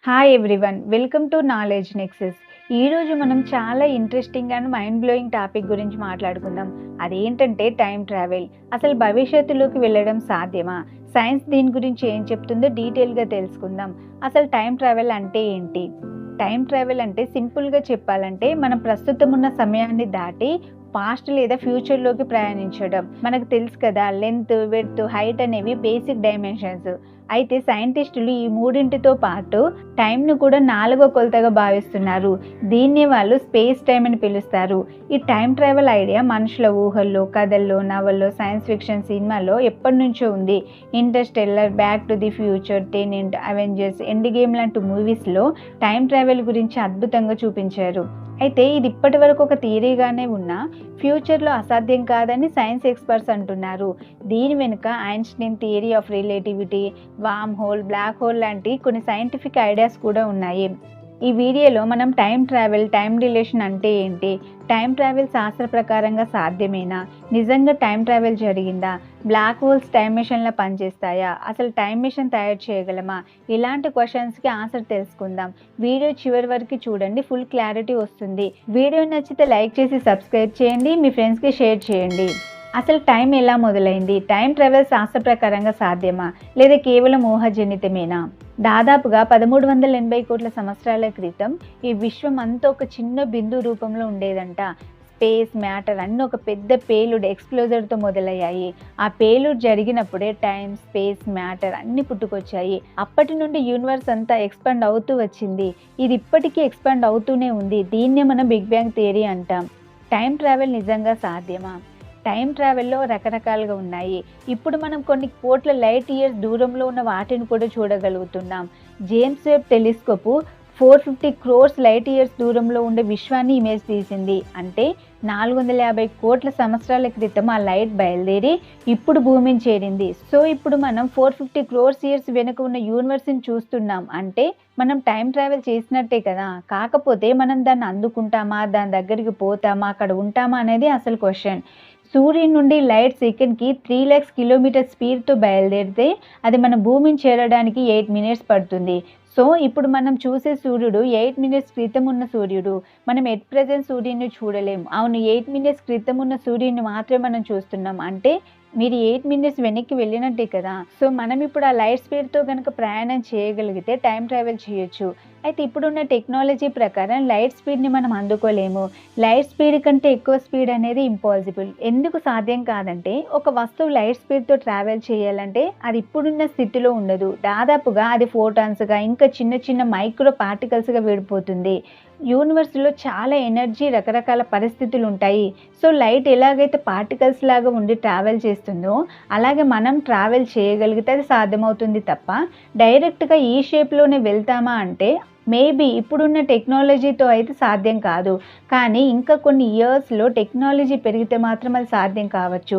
Hi everyone, welcome to knowledge nexus. ఈరోజు మనం చాలా interesting and mind blowing topic గురించి మాట్లాడుకుందాం. అదేంటంటే టైం ట్రావెల్. అసలు భవిష్యత్తులోకి వెళ్ళడం సాధ్యమా? సైన్స్ దీని గురించి ఏం చెప్తుందో డీటెయిల్గా తెలుసుకుందాం. అసలు టైం ట్రావెల్ అంటే ఏంటి? టైం ట్రావెల్ అంటే సింపుల్గా చెప్పాలంటే మనం ప్రస్తుతం ఉన్న సమయాన్ని దాటి పాస్ట్ లేదా ఫ్యూచర్లోకి ప్రయాణించడం. మనకు తెలుసు కదా, లెంత్, విడ్త్, హైట్ అనేవి బేసిక్ డైమెన్షన్స్. అయితే సైంటిస్టులు ఈ మూడింటితో పాటు టైంను కూడా 4వ కొలతగా భావిస్తున్నారు. దీన్ని వాళ్ళు స్పేస్ టైం అని పిలుస్తారు. ఈ టైం ట్రావెల్ ఐడియా మనుషుల ఊహల్లో, కథల్లో, నవల్లో, సైన్స్ ఫిక్షన్ సినిమాల్లో ఎప్పటి నుంచో ఉంది. Interstellar, back to the future, tenant, Avengers, end game లాంటి మూవీస్లో టైం ట్రావెల్ గురించి అద్భుతంగా చూపించారు. అయితే ఇది ఇప్పటి వరకు ఒక థియరీగానే ఉన్నా ఫ్యూచర్లో అసాధ్యం కాదని సైన్స్ ఎక్స్పర్ట్స్ అంటున్నారు. దీని వెనుక Einstein theory of relativity, worm hole, black hole లాంటి కొన్ని సైంటిఫిక్ ఐడియాస్ కూడా ఉన్నాయి. ఈ వీడియోలో మనం టైం ట్రావెల్, టైం రిలేషన్ అంటే ఏంటి, టైం ట్రావెల్ శాస్త్ర ప్రకారంగా సాధ్యమేనా, నిజంగా టైం ట్రావెల్ జరిగిందా, బ్లాక్ హోల్స్ టైం మిషన్లా పనిచేస్తాయా, అసలు టైం మిషన్ తయారు చేయగలమా, ఇలాంటి క్వశ్చన్స్కి ఆన్సర్ తెలుసుకుందాం. వీడియో చివరి వరకు చూడండి, ఫుల్ క్లారిటీ వస్తుంది. వీడియో నచ్చితే లైక్ చేసి సబ్స్క్రైబ్ చేయండి, మీ ఫ్రెండ్స్కి షేర్ చేయండి. అసలు టైం ఎలా మొదలైంది? టైం ట్రావెల్ శాస్త్ర ప్రకారంగా సాధ్యమా లేదా కేవలం ఊహాజనితమేనా? దాదాపుగా 1380 కోట్ల సంవత్సరాల క్రితం ఈ విశ్వం అంతా ఒక చిన్న బిందు రూపంలో ఉండేదంట. స్పేస్, మ్యాటర్ అన్నీ ఒక పెద్ద పేలుడ్ ఎక్స్ప్లోజర్తో మొదలయ్యాయి. ఆ పేలుడ్ జరిగినప్పుడే టైం, స్పేస్, మ్యాటర్ అన్నీ పుట్టుకొచ్చాయి. అప్పటి నుండి యూనివర్స్ అంతా ఎక్స్పాండ్ అవుతూ వచ్చింది. ఇది ఇప్పటికీ ఎక్స్పాండ్ అవుతూనే ఉంది. దీన్నే మనం బిగ్ బ్యాంగ్ థియరీ అంటాం. టైం ట్రావెల్ నిజంగా సాధ్యమా? టైం ట్రావెల్లో రకరకాలుగా ఉన్నాయి. ఇప్పుడు మనం కొన్ని కోట్ల లైట్ ఇయర్స్ దూరంలో ఉన్న వాటిని కూడా చూడగలుగుతున్నాం. James Webb telescope 450 crores light years దూరంలో ఉండే విశ్వాన్ని ఇమేజ్ తీసింది. అంటే 450 కోట్ల సంవత్సరాల క్రితం ఆ లైట్ బయలుదేరి ఇప్పుడు భూమిని చేరింది. సో ఇప్పుడు మనం 450 crores ఇయర్స్ వెనుక ఉన్న యూనివర్స్ని చూస్తున్నాం. అంటే మనం టైం ట్రావెల్ చేసినట్టే కదా. కాకపోతే మనం దాన్ని అందుకుంటామా, దాని దగ్గరికి పోతామా, అక్కడ ఉంటామా అనేది అసలు క్వశ్చన్. సూర్యుని నుండి లైట్ సెకండ్కి 3 lakhs కిలోమీటర్ స్పీడ్తో బయలుదేరితే అది మన భూమిని చేరడానికి 8 minutes పడుతుంది. సో ఇప్పుడు మనం చూసే సూర్యుడు 8 minutes క్రితం ఉన్న సూర్యుడు. మనం ఎట్ ప్రెజెంట్ సూర్యుని చూడలేము. అవును, 8 minutes క్రితం ఉన్న సూర్యుని మాత్రమే మనం చూస్తున్నాం. అంటే మీరు 8 minutes వెనక్కి వెళ్ళినట్టే కదా. సో మనం ఇప్పుడు ఆ లైట్ స్పీడ్తో కనుక ప్రయాణం చేయగలిగితే టైం ట్రావెల్ చేయొచ్చు. అయితే ఇప్పుడున్న టెక్నాలజీ ప్రకారం లైట్ స్పీడ్ని మనం అందుకోలేము. లైట్ స్పీడ్ కంటే ఎక్కువ స్పీడ్ అనేది ఇంపాసిబుల్. ఎందుకు సాధ్యం కాదంటే ఒక వస్తువు లైట్ స్పీడ్తో ట్రావెల్ చేయాలంటే అది ఇప్పుడున్న స్థితిలో ఉండదు. దాదాపుగా అది ఫోటాన్స్గా, ఇంకా చిన్న చిన్న మైక్రో పార్టికల్స్గా విడిపోతుంది. యూనివర్స్లో చాలా ఎనర్జీ, రకరకాల పరిస్థితులు ఉంటాయి. సో లైట్ ఎలాగైతే పార్టికల్స్ లాగా ఉండి ట్రావెల్ చేస్తుందో అలాగే మనం ట్రావెల్ చేయగలిగితే అది సాధ్యమవుతుంది తప్ప డైరెక్ట్గా ఈ షేప్లోనే వెళ్తామా అంటే మేబీ ఇప్పుడున్న టెక్నాలజీతో అయితే సాధ్యం కాదు. కానీ ఇంకా కొన్ని ఇయర్స్లో టెక్నాలజీ పెరిగితే మాత్రం అది సాధ్యం కావచ్చు.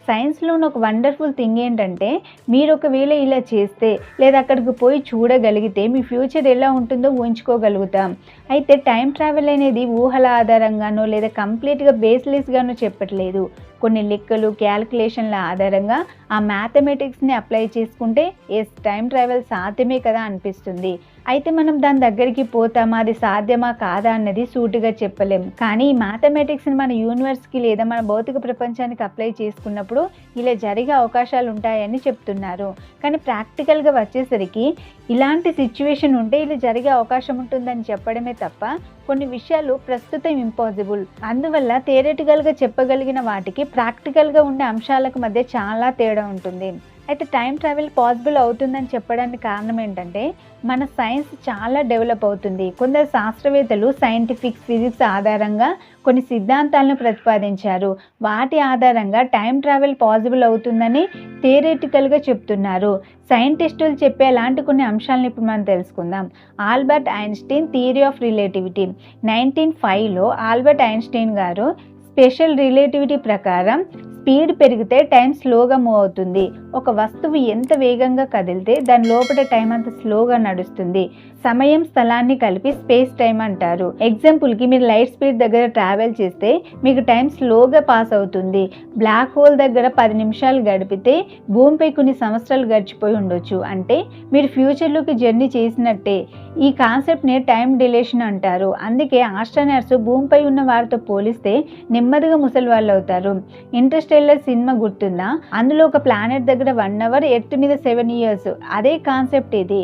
సైన్స్లో ఒక వండర్ఫుల్ థింగ్ ఏంటంటే మీరు ఒకవేళ ఇలా చేస్తే లేదా అక్కడికి పోయి చూడగలిగితే మీ ఫ్యూచర్ ఎలా ఉంటుందో ఊహించుకోగలుగుతాం. అయితే టైం ట్రావెల్ అనేది ఊహల ఆధారంగానో లేదా కంప్లీట్గా బేస్లెస్గానో చెప్పట్లేదు. కొన్ని లెక్కలు, క్యాల్కులేషన్ల ఆధారంగా ఆ మ్యాథమెటిక్స్ని అప్లై చేసుకుంటే ఎస్, టైం ట్రావెల్ సాధ్యమే కదా అనిపిస్తుంది. అయితే మనం దాని దగ్గరికి పోతామా, అది సాధ్యమా కాదా అన్నది సూటిగా చెప్పలేం. కానీ ఈ మ్యాథమెటిక్స్ని మన యూనివర్స్కి లేదా మన భౌతిక ప్రపంచానికి అప్లై చేసుకున్నప్పుడు ఇలా జరిగే అవకాశాలు ఉంటాయని చెప్తున్నారు. కానీ ప్రాక్టికల్గా వచ్చేసరికి ఇలాంటి సిచ్యువేషన్ ఉంటే ఇలా జరిగే అవకాశం ఉంటుందని చెప్పడమే తప్ప కొన్ని విషయాలు ప్రస్తుతం ఇంపాసిబుల్. అందువల్ల థియరిటికల్గా చెప్పగలిగిన వాటికి ప్రాక్టికల్గా ఉండే అంశాలకు మధ్య చాలా తేడా ఉంటుంది. అయితే టైం ట్రావెల్ పాసిబుల్ అవుతుందని చెప్పడానికి కారణం ఏంటంటే మన సైన్స్ చాలా డెవలప్ అవుతుంది. కొందరు శాస్త్రవేత్తలు సైంటిఫిక్ ఫిజిక్స్ ఆధారంగా కొన్ని సిద్ధాంతాలను ప్రతిపాదించారు. వాటి ఆధారంగా టైం ట్రావెల్ పాసిబుల్ అవుతుందని థియరిటికల్గా చెప్తున్నారు. సైంటిస్టులు చెప్పే అలాంటి కొన్ని అంశాలను ఇప్పుడు మనం తెలుసుకుందాం. Albert Einstein theory of relativity. 1905లో ఆల్బర్ట్ ఐన్స్టీన్ గారు స్పెషల్ రిలేటివిటీ ప్రకారం స్పీడ్ పెరిగితే టైం స్లోగా మూవ్ అవుతుంది. ఒక వస్తువు ఎంత వేగంగా కదిలితే దాని లోపల టైం అంత స్లోగా నడుస్తుంది. సమయం స్థలాన్ని కలిపి స్పేస్ టైం అంటారు. ఎగ్జాంపుల్కి మీరు లైట్ స్పీడ్ దగ్గర ట్రావెల్ చేస్తే మీకు టైం స్లోగా పాస్ అవుతుంది. బ్లాక్ హోల్ దగ్గర 10 నిమిషాలు గడిపితే భూమిపై కొన్ని సంవత్సరాలు గడిచిపోయి ఉండొచ్చు. అంటే మీరు ఫ్యూచర్లోకి జర్నీ చేసినట్టే. ఈ కాన్సెప్ట్ని టైం డిలేషన్ అంటారు. అందుకే ఆస్ట్రోనాట్స్ భూమిపై ఉన్న వారితో పోలిస్తే నెమ్మదిగా ముసలి వాళ్ళు అవుతారు. ఇంటర్స్టెల్లర్ సినిమా గుర్తుందా? అందులో ఒక ప్లానెట్ దగ్గర 1 అవర్, ఎర్త్ మీద 7 ఇయర్స్. అదే కాన్సెప్ట్ ఇది.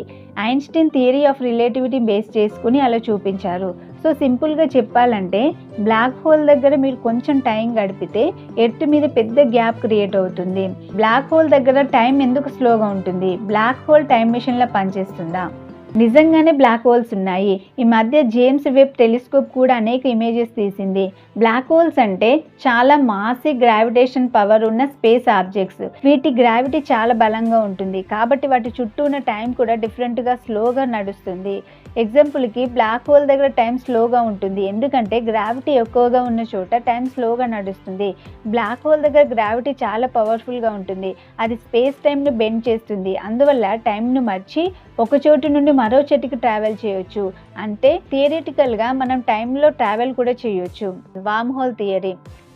Einstein theory of relativity base చేసుకుని అలా చూపించారు. సో సింపుల్గా చెప్పాలంటే బ్లాక్ హోల్ దగ్గర మీరు కొంచెం టైం గడిపితే ఎర్త్ మీద పెద్ద గ్యాప్ క్రియేట్ అవుతుంది. బ్లాక్ హోల్ దగ్గర టైం ఎందుకు స్లోగా ఉంటుంది? బ్లాక్ హోల్ టైం మిషన్లా పనిచేస్తుందా? నిజంగానే బ్లాక్ హోల్స్ ఉన్నాయి. ఈ మధ్య జేమ్స్ వెబ్ టెలిస్కోప్ కూడా అనేక ఇమేజెస్ తీసింది. బ్లాక్ హోల్స్ అంటే చాలా మాసివ్ గ్రావిటేషన్ పవర్ ఉన్న స్పేస్ ఆబ్జెక్ట్స్. వీటి గ్రావిటీ చాలా బలంగా ఉంటుంది కాబట్టి వాటి చుట్టూ ఉన్న టైం కూడా డిఫరెంట్గా స్లోగా నడుస్తుంది. ఎగ్జాంపుల్కి బ్లాక్ హోల్ దగ్గర టైం స్లోగా ఉంటుంది ఎందుకంటే గ్రావిటీ ఎక్కువగా ఉన్న చోట టైం స్లోగా నడుస్తుంది. బ్లాక్ హోల్ దగ్గర గ్రావిటీ చాలా పవర్ఫుల్గా ఉంటుంది. అది స్పేస్ టైంను బెండ్ చేస్తుంది. అందువల్ల టైంను మర్చి ఒక చోటు నుండి మరో చోటికి ట్రావెల్ చేయొచ్చు. అంటే థియరిటికల్గా మనం టైంలో ట్రావెల్ కూడా చేయొచ్చు. వామ్ హోల్ థియరీ.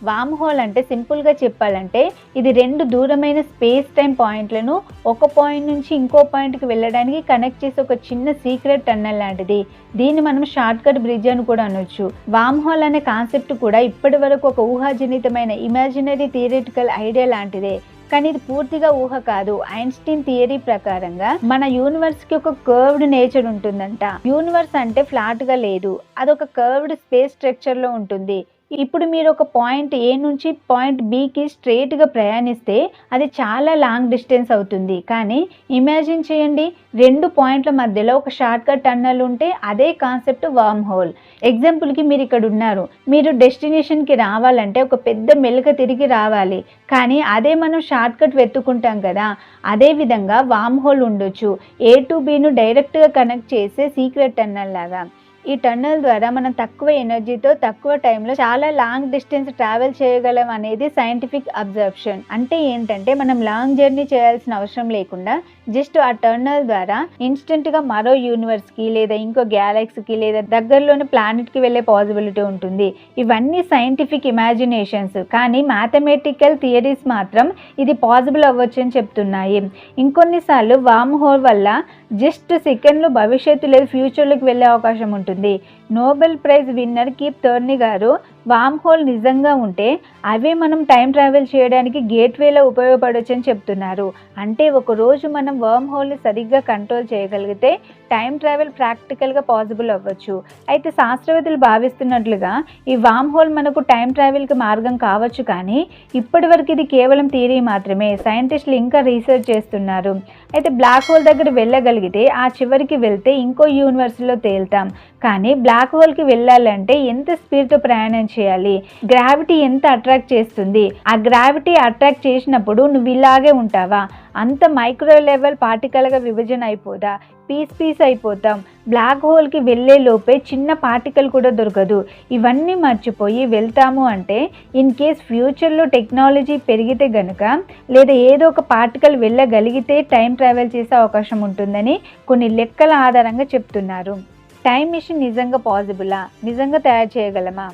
వామ్ హోల్ అంటే సింపుల్గా చెప్పాలంటే ఇది 2 దూరమైన స్పేస్ టైం పాయింట్లను ఒక పాయింట్ నుంచి ఇంకో పాయింట్కి వెళ్ళడానికి కనెక్ట్ చేసే ఒక చిన్న సీక్రెట్ టన్నెల్ లాంటిది. దీన్ని మనం షార్ట్ కట్ బ్రిడ్జ్ అని కూడా అనొచ్చు. వామ్ హోల్ అనే కాన్సెప్ట్ కూడా ఇప్పటి వరకు ఒక ఊహాజనితమైన ఇమాజినరీ థియరిటికల్ ఐడియా లాంటిదే. కానీ ఇది పూర్తిగా ఊహ కాదు. ఐన్స్టీన్ థియరీ ప్రకారంగా మన యూనివర్స్ కి ఒక కర్వ్డ్ నేచర్ ఉంటుందంట. యూనివర్స్ అంటే ఫ్లాట్ గా లేదు, అదొక కర్వ్డ్ స్పేస్ స్ట్రక్చర్ లో ఉంటుంది. ఇప్పుడు మీరు ఒక పాయింట్ ఏ నుంచి పాయింట్ బికి స్ట్రైట్గా ప్రయాణిస్తే అది చాలా లాంగ్ డిస్టెన్స్ అవుతుంది. కానీ ఇమాజిన్ చేయండి, 2 పాయింట్ల మధ్యలో ఒక షార్ట్ కట్ టన్నల్ ఉంటే అదే కాన్సెప్ట్ వామ్ హోల్. ఎగ్జాంపుల్కి మీరు ఇక్కడ ఉన్నారు, మీరు డెస్టినేషన్కి రావాలంటే ఒక పెద్ద మెలిక తిరిగి రావాలి. కానీ అదే మనం షార్ట్ కట్ వెతుక్కుంటాం కదా, అదే విధంగా వామ్ హోల్ ఉండొచ్చు. ఏ టు బిను డైరెక్ట్గా కనెక్ట్ చేసే సీక్రెట్ టన్నల్ లాగా. ఈ టన్నల్ ద్వారా మనం తక్కువ ఎనర్జీతో తక్కువ టైంలో చాలా లాంగ్ డిస్టెన్స్ ట్రావెల్ చేయగలం అనేది సైంటిఫిక్ అబ్జర్ప్షన్. అంటే ఏంటంటే మనం లాంగ్ జర్నీ చేయాల్సిన అవసరం లేకుండా జస్ట్ ఆ టన్నల్ ద్వారా ఇన్స్టెంట్గా మరో యూనివర్స్కి లేదా ఇంకో గ్యాలక్సీకి లేదా దగ్గరలోని ప్లానెట్కి వెళ్ళే పాసిబిలిటీ ఉంటుంది. ఇవన్నీ సైంటిఫిక్ ఇమాజినేషన్స్, కానీ మ్యాథమెటికల్ థియరీస్ మాత్రం ఇది పాసిబుల్ అవ్వచ్చు అని చెప్తున్నాయి. ఇంకొన్నిసార్లు వామ్ హోల్ వల్ల జస్ట్ సెకండ్లో భవిష్యత్తు లేదా ఫ్యూచర్లోకి వెళ్ళే అవకాశం ఉంటుంది. నోబెల్ ప్రైజ్ విన్నర్ కీప్ థర్నీ గారు వామ్ హోల్ నిజంగా ఉంటే అవే మనం టైం ట్రావెల్ చేయడానికి గేట్వేలో ఉపయోగపడవచ్చు అని చెప్తున్నారు. అంటే ఒకరోజు మనం వర్మ్ హోల్ని సరిగ్గా కంట్రోల్ చేయగలిగితే టైం ట్రావెల్ ప్రాక్టికల్గా పాసిబుల్ అవ్వచ్చు. అయితే శాస్త్రవేత్తలు భావిస్తున్నట్లుగా ఈ వామ్ హోల్ మనకు టైం ట్రావెల్కి మార్గం కావచ్చు, కానీ ఇప్పటి వరకు ఇది కేవలం థియరీ మాత్రమే. సైంటిస్టులు ఇంకా రీసెర్చ్ చేస్తున్నారు. అయితే బ్లాక్ హోల్ దగ్గర వెళ్ళగలిగితే ఆ చివరికి వెళ్తే ఇంకో యూనివర్స్లో తేలుతాం. కానీ బ్లాక్ హోల్కి వెళ్ళాలంటే ఎంత స్పీడ్తో ప్రయాణం చేయాలి? గ్రావిటీ ఎంత అట్రాక్ట్ చేస్తుంది? ఆ గ్రావిటీ అట్రాక్ట్ చేసినప్పుడు నువ్వు ఇలాగే ఉంటావా? అంత మైక్రో లెవెల్ పార్టికల్గా విభజన అయిపోదా? పీస్ అయిపోతాం. బ్లాక్ హోల్కి వెళ్ళే లోపే చిన్న పార్టికల్ కూడా దొరకదు. ఇవన్నీ మర్చిపోయి వెళ్తాము అంటే ఇన్ కేస్ ఫ్యూచర్లో టెక్నాలజీ పెరిగితే గనుక లేదా ఏదో ఒక పార్టికల్ వెళ్ళగలిగితే టైం ట్రావెల్ చేసే అవకాశం ఉంటుందని కొన్ని లెక్కల ఆధారంగా చెప్తున్నారు. టైం మిషన్ నిజంగా పాసిబులా? నిజంగా తయారు చేయగలమా?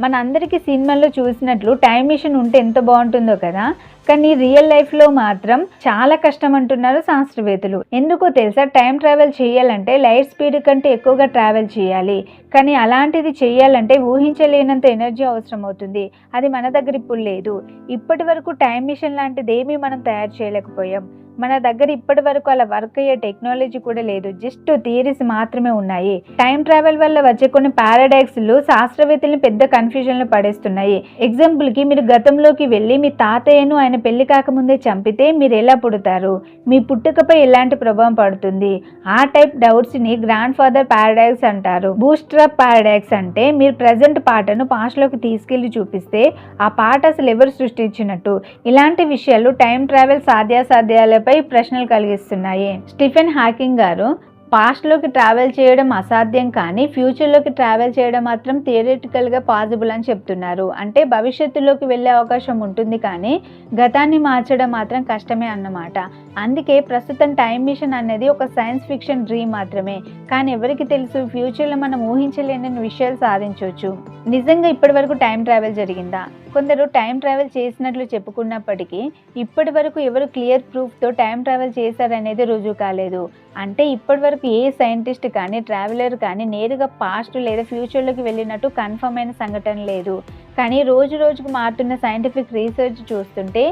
మన అందరికీ సినిమాల్లో చూసినట్లు టైం మిషన్ ఉంటే ఎంత బాగుంటుందో కదా, కానీ రియల్ లైఫ్లో మాత్రం చాలా కష్టం అంటున్నారు శాస్త్రవేత్తలు. ఎందుకో తెలుసా? టైం ట్రావెల్ చేయాలంటే లైట్ స్పీడ్ కంటే ఎక్కువగా ట్రావెల్ చేయాలి. కానీ అలాంటిది చేయాలంటే ఊహించలేనంత ఎనర్జీ అవసరం అవుతుంది. అది మన దగ్గర ఇప్పుడు లేదు. ఇప్పటి వరకు టైం మిషన్ లాంటిది ఏమీ మనం తయారు చేయలేకపోయాం. మన దగ్గర ఇప్పటి వరకు అలా వర్క్ అయ్యే టెక్నాలజీ కూడా లేదు. జస్ట్ థియరీస్ మాత్రమే ఉన్నాయి. టైం ట్రావెల్ వల్ల వచ్చే కొన్ని పారాడాక్స్లు శాస్త్రవేత్తల్ని పెద్ద కన్ఫ్యూజన్లో పడేస్తున్నాయి. ఎగ్జాంపుల్కి మీరు గతంలోకి వెళ్ళి మీ తాతయ్యను ఆయన పెళ్లి కాకముందే చంపితే మీరు ఎలా పుడతారు? మీ పుట్టుకపై ఎలాంటి ప్రభావం పడుతుంది? ఆ టైప్ డౌట్స్ని గ్రాండ్ ఫాదర్ పారాడాక్స్ అంటారు. బూస్ట్రాప్ పారాడాక్స్ అంటే మీరు ప్రజెంట్ పాటను పాస్ట్లోకి తీసుకెళ్లి చూపిస్తే ఆ పాట అసలు ఎవరు సృష్టించినట్టు. ఇలాంటి విషయాలు టైం ట్రావెల్ సాధ్యాసాధ్యాలపై ప్రశ్నలు కలిగిస్తున్నాయి. స్టీఫెన్ హాకింగ్ గారు పాస్ట్‌లోకి ట్రావెల్ చేయడం అసాధ్యం కానీ, ఫ్యూచర్‌లోకి ట్రావెల్ చేయడం మాత్రం థియరిటికల్‌గా పాసిబుల్ అని చెప్తున్నారు. అంటే భవిష్యత్తులోకి వెళ్ళే అవకాశం ఉంటుంది కానీ, గతాన్ని మార్చడం మాత్రం కష్టమే అన్నమాట. అందుకే ప్రస్తుతం టైమ్ మిషన్ అనేది ఒక సైన్స్ ఫిక్షన్ డ్రీమ్ మాత్రమే. కానీ ఎవరికి తెలుసు ఫ్యూచర్‌లో మనం ఊహించలేని విషయాలు సాధించొచ్చు. నిజంగా ఇప్పటివరకు టైమ్ ట్రావెల్ జరిగిందా? కొందరు టైమ్ ట్రావెల్ చేసినట్లు చెప్పుకున్నప్పటికీ, ఇప్పటివరకు ఎవరు క్లియర్ ప్రూఫ్‌తో టైమ్ ట్రావెల్ చేశారనేది రుజువు కాలేదు. అంటే ఇప్పటివరకు ఏ సైంటిస్ట్ కానీ, ట్రావెలర్ కానీ నేరుగా పాస్ట్ లేదా ఫ్యూచర్‌లోకి వెళ్ళినట్టు కన్ఫర్మ్ అయిన సంఘటన లేదు. కానీ రోజు రోజుకు మారుతున్న సైంటిఫిక్ రీసెర్చ్ చూస్తుంటే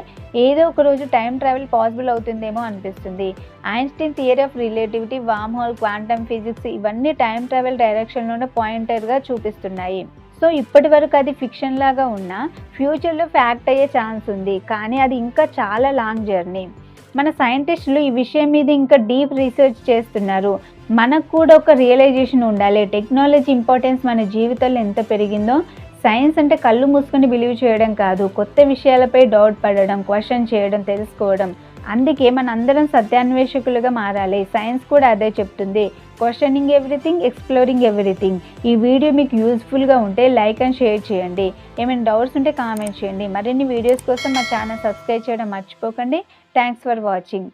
ఏదో ఒక రోజు టైమ్ ట్రావెల్ పాసిబుల్ అవుతుందేమో అనిపిస్తుంది. Einstein theory of relativity, worm hole, quantum physics ఇవన్నీ టైమ్ ట్రావెల్ డైరెక్షన్‌లోనే పాయింటర్‌గా చూపిస్తున్నాయి. సో ఇప్పటివరకు అది ఫిక్షన్ లాగా ఉన్నా ఫ్యూచర్‌లో ఫ్యాక్ట్ అయ్యే ఛాన్స్ ఉంది. కానీ అది ఇంకా చాలా లాంగ్ జర్నీ. మన సైంటిస్టులు ఈ విషయం మీద ఇంకా డీప్ రీసెర్చ్ చేస్తున్నారు. మనకు కూడా ఒక రియలైజేషన్ ఉండాలి. టెక్నాలజీ ఇంపార్టెన్స్ మన జీవితంలో ఎంత పెరిగిందో, సైన్స్ అంటే కళ్ళు మూసుకొని బిలీవ్ చేయడం కాదు, కొత్త విషయాలపై డౌట్ పడడం, క్వశ్చన్ చేయడం, తెలుసుకోవడం. అందుకే మనందరం సత్యాన్వేషకులుగా మారాలి. సైన్స్ కూడా అదే చెప్తుంది. Questioning everything, exploring everything. ఈ వీడియో మీకు యూస్ఫుల్గా ఉంటే లైక్ అండ్ షేర్ చేయండి. ఏమైనా డౌట్స్ ఉంటే కామెంట్ చేయండి. మరిన్ని వీడియోస్ కోసం మా ఛానల్ సబ్స్క్రైబ్ చేయడం మర్చిపోకండి. Thanks for watching.